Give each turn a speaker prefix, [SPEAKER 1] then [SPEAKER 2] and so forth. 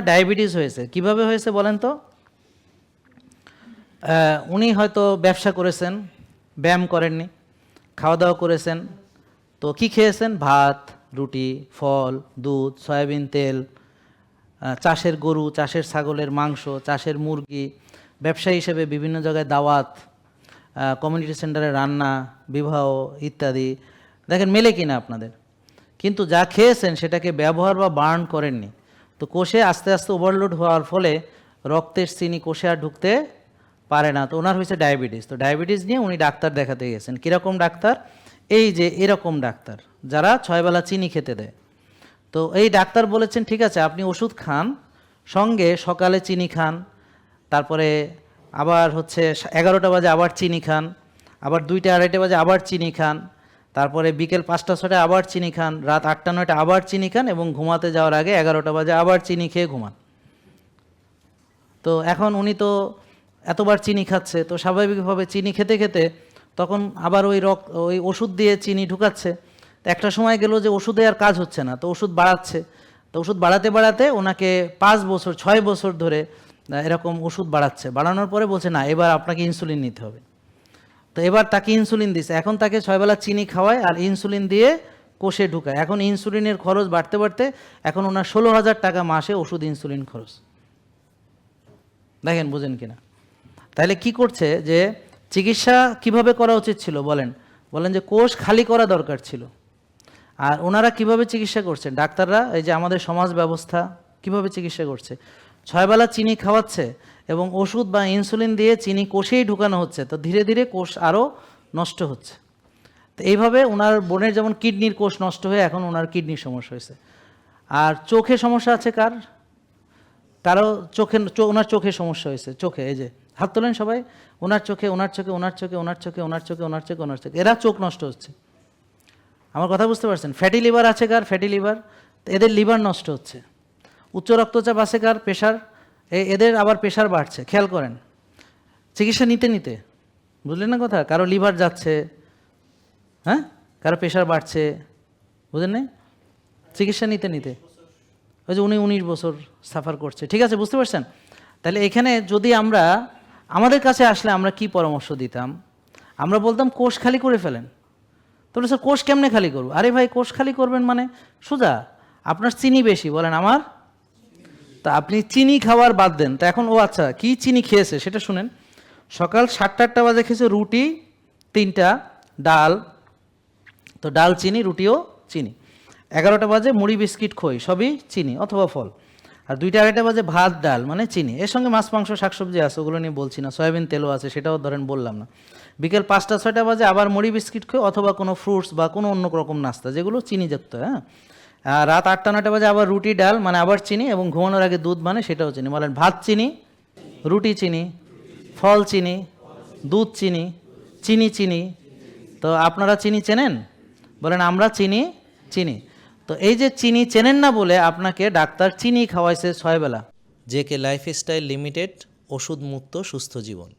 [SPEAKER 1] Diabetes হয়েছে। কিভাবে হয়েছে বলেন তো? উনি হয়তো ব্যবসা করেছেন, ব্যায়াম করেননি, খাওয়া দাওয়া করেছেন, তো কি খেয়েছেন? ভাত, রুটি, ফল, দুধ, সয়াবিন তেল, চাষের গরু, চাষের ছাগলের মাংস, চাষের মুরগি, ব্যবসা হিসেবে বিভিন্ন জায়গায় দাওয়াত, কমিউনিটি সেন্টারে রান্না, বিবাহ ইত্যাদি। দেখেন মেলে কিনা আপনাদের? কিন্তু যা খেয়েছেন সেটাকে ব্যবহার বা বার্ন করেননি, তো কোষে আস্তে আস্তে ওভারলোড হওয়ার ফলে রক্তের চিনি কোষে আর ঢুকতে পারে না, তো ওনার হয়েছে ডায়াবেটিস। তো ডায়াবেটিস নিয়ে উনি ডাক্তার দেখাতে গেছেন। কীরকম ডাক্তার? এই যে এরকম ডাক্তার, যারা 6 বেলা চিনি খেতে দেয়। তো এই ডাক্তার বলেছেন ঠিক আছে আপনি ওষুধ খান, সঙ্গে সকালে চিনি খান, তারপরে আবার হচ্ছে 11টা বাজে আবার চিনি খান, আবার 2টা 2:30 বাজে আবার চিনি খান, তারপরে বিকেল 5টা 6টায় আবার চিনি খান, রাত 8টা 9টা আবার চিনি খান, এবং ঘুমাতে যাওয়ার আগে 11টা বাজে আবার চিনি খেয়ে ঘুমান। তো এখন উনি তো এতবার চিনি খাচ্ছে, তো স্বাভাবিকভাবে চিনি খেতে খেতে তখন আবার ওই ওষুধ দিয়ে চিনি ঢুকাচ্ছে। তো একটা সময় গেল যে ওষুধে আর কাজ হচ্ছে না, তো ওষুধ বাড়াচ্ছে। তো ওষুধ বাড়াতে বাড়াতে ওনাকে 5 বছর 6 বছর ধরে এরকম ওষুধ বাড়াচ্ছে। বাড়ানোর পরে বলছে না এবার আপনাকে ইনসুলিন নিতে হবে। তো এবার তাকে ইনসুলিন দিছে। এখন তাকে 6 বেলা চিনি খাওয়ায় আর ইনসুলিন দিয়ে কোষে ঢুকায়। এখন ইনসুলিনের খরচ বাড়তে বাড়তে এখন ওনার 16,000 টাকা মাসে ওষুধ ইনসুলিন খরচ। দেখেন বুঝেন কিনা? তাহলে কি করছে যে চিকিৎসা কিভাবে করা উচিত ছিল বলেন যে কোষ খালি করা দরকার ছিল। আর ওনারা কিভাবে চিকিৎসা করছেন? ডাক্তাররা এই যে আমাদের সমাজ ব্যবস্থা কিভাবে চিকিৎসা করছে? 6 বেলা চিনি খাওয়াচ্ছে এবং ওষুধ বা ইনসুলিন দিয়ে চিনি কোষেই ঢুকানো হচ্ছে, তো ধীরে ধীরে কোষ আরও নষ্ট হচ্ছে। তো এইভাবে ওনার বোনের যেমন কিডনির কোষ নষ্ট হয়ে এখন ওনার কিডনির সমস্যা হয়েছে। আর চোখে সমস্যা আছে কারো ওনার চোখে সমস্যা হয়েছে। চোখে এই যে হাত তোলেন সবাই, ওনার চোখে এরা চোখ নষ্ট হচ্ছে। আমার কথা বুঝতে পারছেন? ফ্যাটি লিভার আছে ফ্যাটি লিভার, এদের লিভার নষ্ট হচ্ছে। উচ্চ রক্তচাপ আছে প্রেশার, এদের আবার প্রেশার বাড়ছে। খেয়াল করেন চিকিৎসা নিতে নিতে, বুঝলেন না কথা? কারো লিভার যাচ্ছে, হ্যাঁ, কারো প্রেশার বাড়ছে, বুঝলেন না? চিকিৎসা নিতে নিতে ওই যে 19 বছর সাফার করছে। ঠিক আছে, বুঝতে পারছেন? তাহলে এখানে যদি আমাদের কাছে আসলে আমরা কি পরামর্শ দিতাম? আমরা বলতাম কোষ খালি করে ফেলেন। তাহলে স্যার কোষ কেমনে খালি করবো? আরে ভাই কোষ খালি করবেন মানে সোজা, আপনার চিনি বেশি, বলেন আমার, তা আপনি চিনি খাওয়ার বাদ দেন। তা এখন আচ্ছা কি চিনি খেয়েছে সেটা শুনেন। সকাল 7টা 8টা বাজে খেয়েছে রুটি 3টা, ডাল, তো ডাল চিনি, রুটিও চিনি। 11টা বাজে মুড়ি বিস্কিট খই, সবই চিনি অথবা ফল। আর 2টা 2:30 বাজে ভাত ডাল মানে চিনি, এর সঙ্গে মাছ মাংস শাকসবজি আছে, ওগুলো নিয়ে বলছি না, সয়াবিন তেলও আছে, সেটাও ধরেন বললাম না। বিকেল 5টা 6টা বাজে আবার মুড়ি বিস্কিট খই অথবা কোনো ফ্রুটস বা কোনো অন্য রকম নাস্তা যেগুলো চিনিযুক্ত। হ্যাঁ, আর রাত 8টা 9টা বাজে আবার রুটি ডাল মানে আবার চিনি, এবং ঘুমানোর আগে দুধ মানে সেটাও চিনি। বলেন ভাত চিনি, রুটি চিনি, ফল চিনি, দুধ চিনি, চিনি চিনি। তো আপনারা চিনি চেনেন? বলেন আমরা চিনি চিনি। তো এই যে চিনি চেনেন না বলে আপনাকে ডাক্তার চিনি খাওয়াইছে 6 বেলা।
[SPEAKER 2] জেকে লাইফস্টাইল লিমিটেড, ওষুধ মুক্ত সুস্থ জীবন।